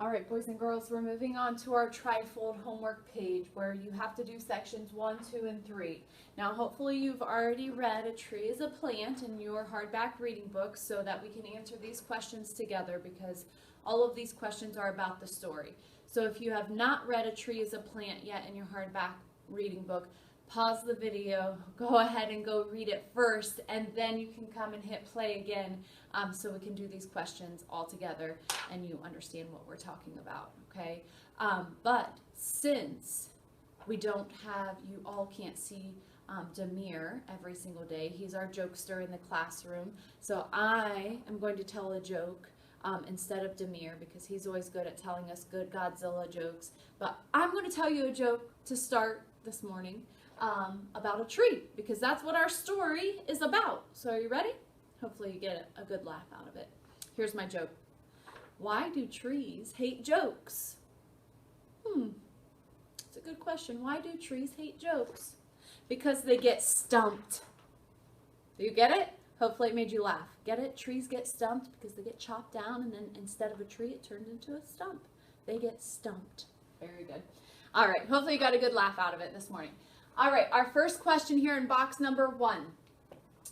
All right, boys and girls, we're moving on to our trifold homework page where you have to do sections 1, 2, and 3. Now, hopefully you've already read A Tree is a Plant in your hardback reading book so that we can answer these questions together because all of these questions are about the story. So if you have not read A Tree is a Plant yet in your hardback reading book, pause the video, go ahead and go read it first, and then you can come and hit play again so we can do these questions all together and you understand what we're talking about, okay? But since we don't have, you all can't see Demir every single day, he's our jokester in the classroom, so I am going to tell a joke instead of Demir because he's always good at telling us good Godzilla jokes, but I'm going to tell you a joke to start this morning. About a tree, because that's what our story is about. So are you ready? Hopefully you get a good laugh out of it. Here's my joke. Why do trees hate jokes? It's a good question. Why do trees hate jokes? Because they get stumped. Do you get it? Hopefully it made you laugh. Get it? Trees get stumped because they get chopped down and then instead of a tree it turns into a stump. They get stumped. Very good. All right. Hopefully you got a good laugh out of it this morning. All right, our first question here in box number 1.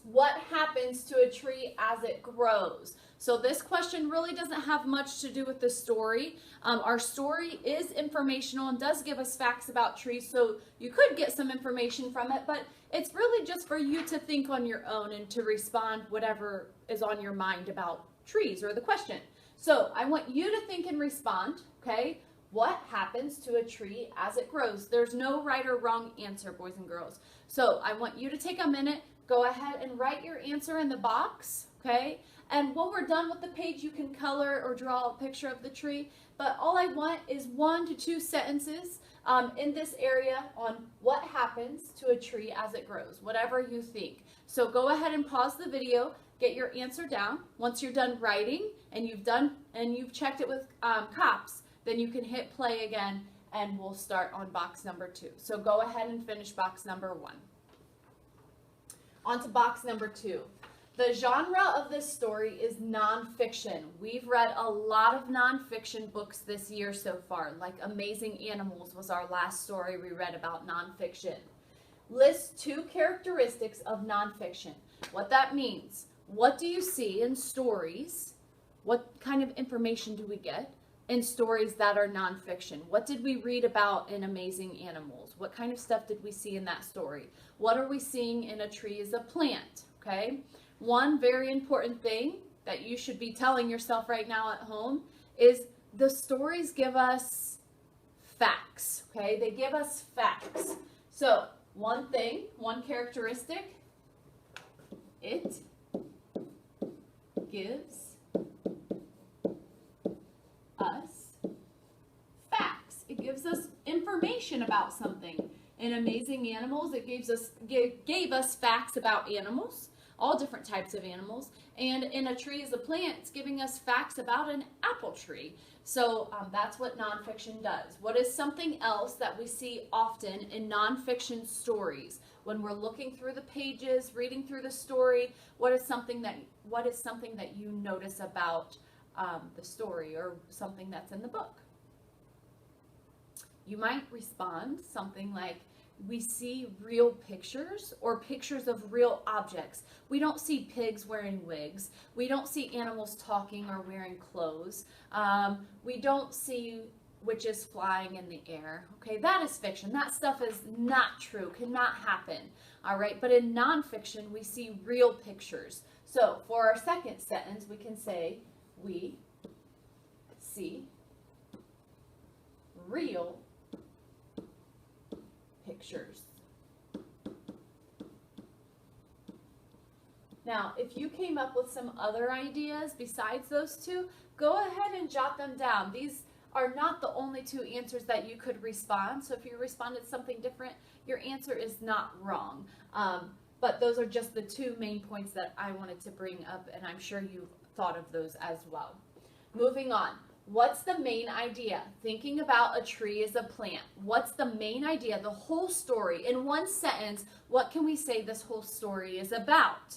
What happens to a tree as it grows? So this question really doesn't have much to do with the story. Our story is informational and does give us facts about trees, so you could get some information from it, but it's really just for you to think on your own and to respond whatever is on your mind about trees or the question. So I want you to think and respond, okay? What happens to a tree as it grows? There's no right or wrong answer, boys and girls. So I want you to take a minute, go ahead and write your answer in the box, okay? And when we're done with the page, you can color or draw a picture of the tree. But all I want is 1 to 2 sentences in this area on what happens to a tree as it grows, whatever you think. So go ahead and pause the video, get your answer down. Once you're done writing and you've checked it with cops, then you can hit play again and we'll start on box number 2. So go ahead and finish box number 1. On to box number 2. The genre of this story is nonfiction. We've read a lot of nonfiction books this year so far, like Amazing Animals was our last story we read about nonfiction. List 2 characteristics of nonfiction. What that means. What do you see in stories? What kind of information do we get in stories that are nonfiction? What did we read about in Amazing Animals? What kind of stuff did we see in that story? What are we seeing in A Tree is a Plant? Okay. One very important thing that you should be telling yourself right now at home is the stories give us facts. Okay. They give us facts. So one thing, one characteristic, it gives us facts. It gives us information about something. In Amazing Animals, it gave us facts about animals, all different types of animals. And in A Tree is a Plant, it's giving us facts about an apple tree. So that's what nonfiction does. What is something else that we see often in nonfiction stories? When we're looking through the pages, reading through the story, what is something that you notice about the story or something that's in the book? You might respond something like, we see real pictures or pictures of real objects. We don't see pigs wearing wigs. We don't see animals talking or wearing clothes. We don't see witches flying in the air. Okay, that is fiction. That stuff is not true, cannot happen. All right, but in nonfiction, we see real pictures. So for our second sentence, we can say, we see real pictures. Now, if you came up with some other ideas besides those 2, go ahead and jot them down. These are not the only 2 answers that you could respond. So if you responded something different, your answer is not wrong. But those are just the 2 main points that I wanted to bring up, and I'm sure you've thought of those as well. Moving on. What's the main idea? Thinking about A Tree is a Plant. What's the main idea? The whole story. In one sentence, what can we say this whole story is about?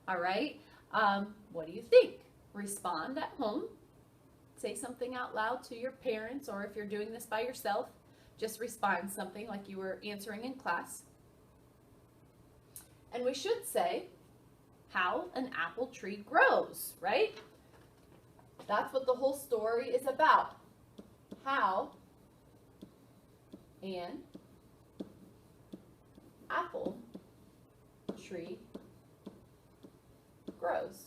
All right. What do you think? Respond at home. say something out loud to your parents, or if you're doing this by yourself, just respond something like you were answering in class. And we should say how an apple tree grows, right? That's what the whole story is about. How an apple tree grows.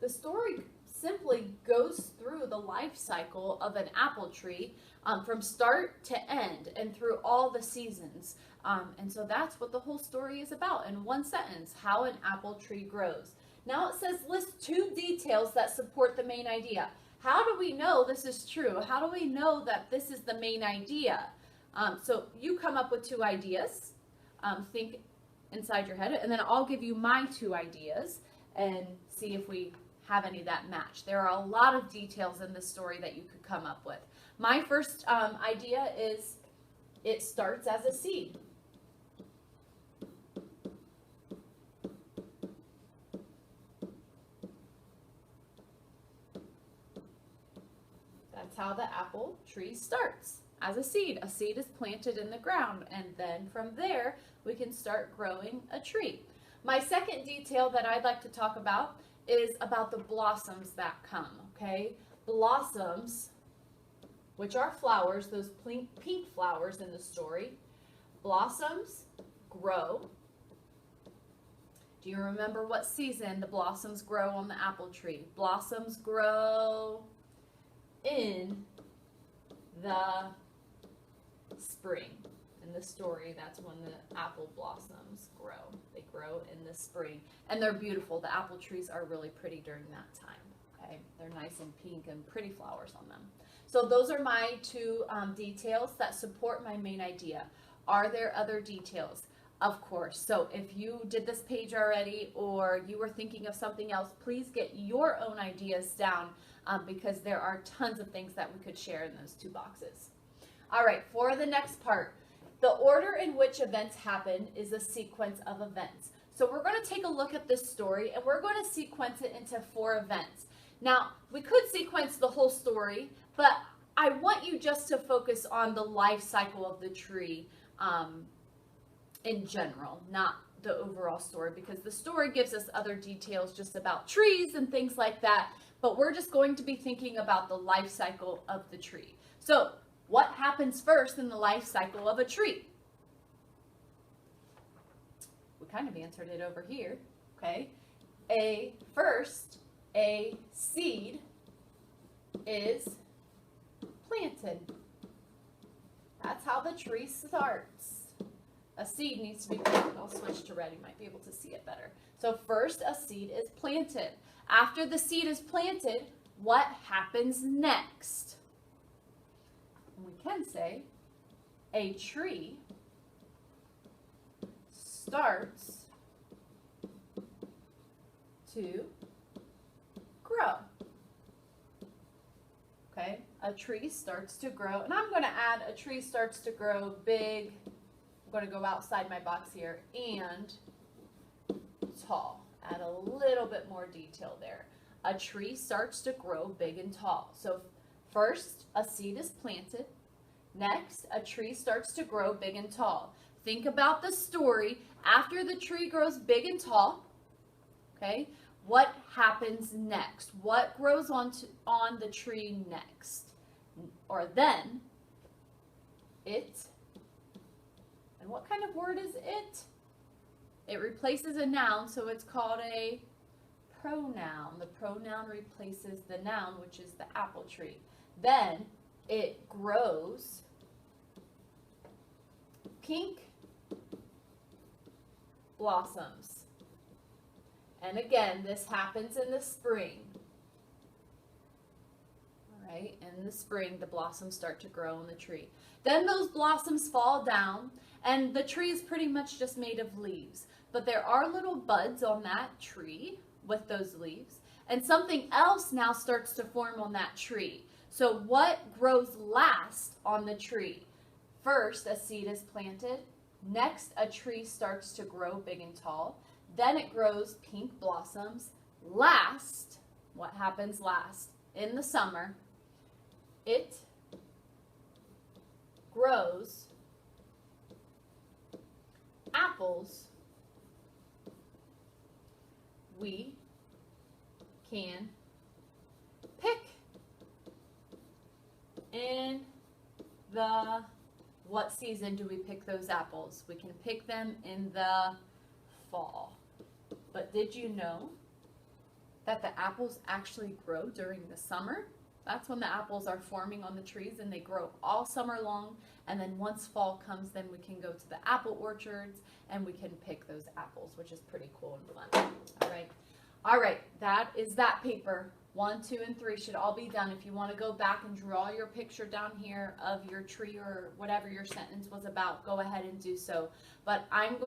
The story simply goes through the life cycle of an apple tree from start to end and through all the seasons. And so that's what the whole story is about in one sentence, how an apple tree grows. Now it says list 2 details that support the main idea. How do we know this is true? How do we know that this is the main idea? So you come up with 2 ideas, think inside your head, and then I'll give you my 2 ideas and see if we have any that match. There are a lot of details in this story that you could come up with. My first idea is it starts as a seed. That's how the apple tree starts, as a seed. A seed is planted in the ground, and then from there we can start growing a tree. My second detail that I'd like to talk about is about the blossoms that come, okay? Blossoms, which are flowers, those pink flowers in the story. Blossoms grow. Do you remember what season the blossoms grow on the apple tree? Blossoms grow in the spring. In the story, that's when the apple blossoms grow. They grow in the spring, and they're beautiful. The apple trees are really pretty during that time. Okay, they're nice and pink and pretty flowers on them. So those are my 2 details that support my main idea. Are there other details? Of course. So if you did this page already, or you were thinking of something else, please get your own ideas down, because there are tons of things that we could share in those 2 boxes. All right, for the next part, the order in which events happen is a sequence of events. So we're going to take a look at this story, and we're going to sequence it into 4 events. Now, we could sequence the whole story, but I want you just to focus on the life cycle of the tree in general, not the overall story, because the story gives us other details just about trees and things like that, but we're just going to be thinking about the life cycle of the tree. So, what happens first in the life cycle of a tree? We kind of answered it over here, okay? First, a seed is planted. That's how the tree starts. A seed needs to be planted. I'll switch to red. You might be able to see it better. So first, a seed is planted. After the seed is planted, what happens next? We can say a tree starts to grow. Okay, a tree starts to grow, and I'm going to add a tree starts to grow big. I'm going to go outside my box here, and tall. Add a little bit more detail there. A tree starts to grow big and tall. So first, a seed is planted. Next, a tree starts to grow big and tall. Think about the story. After the tree grows big and tall, okay, what happens next? What grows on the tree next? Or then, it, and what kind of word is it? It replaces a noun, so it's called a pronoun. The pronoun replaces the noun, which is the apple tree. Then it grows pink blossoms. And again, this happens in the spring. All right, in the spring, the blossoms start to grow on the tree. Then those blossoms fall down, and the tree is pretty much just made of leaves. But there are little buds on that tree with those leaves, and something else now starts to form on that tree. So what grows last on the tree? First, a seed is planted. Next, a tree starts to grow big and tall. Then it grows pink blossoms. Last, what happens last? In the summer, It grows apples we can pick in the, what season do we pick those apples? We can pick them in the fall. But did you know that the apples actually grow during the summer? That's when the apples are forming on the trees, and they grow all summer long. And then once fall comes, then we can go to the apple orchards and we can pick those apples, which is pretty cool and fun. All right. All right. That is that paper. 1, 2, and 3 should all be done. If you want to go back and draw your picture down here of your tree or whatever your sentence was about, go ahead and do so. But I'm going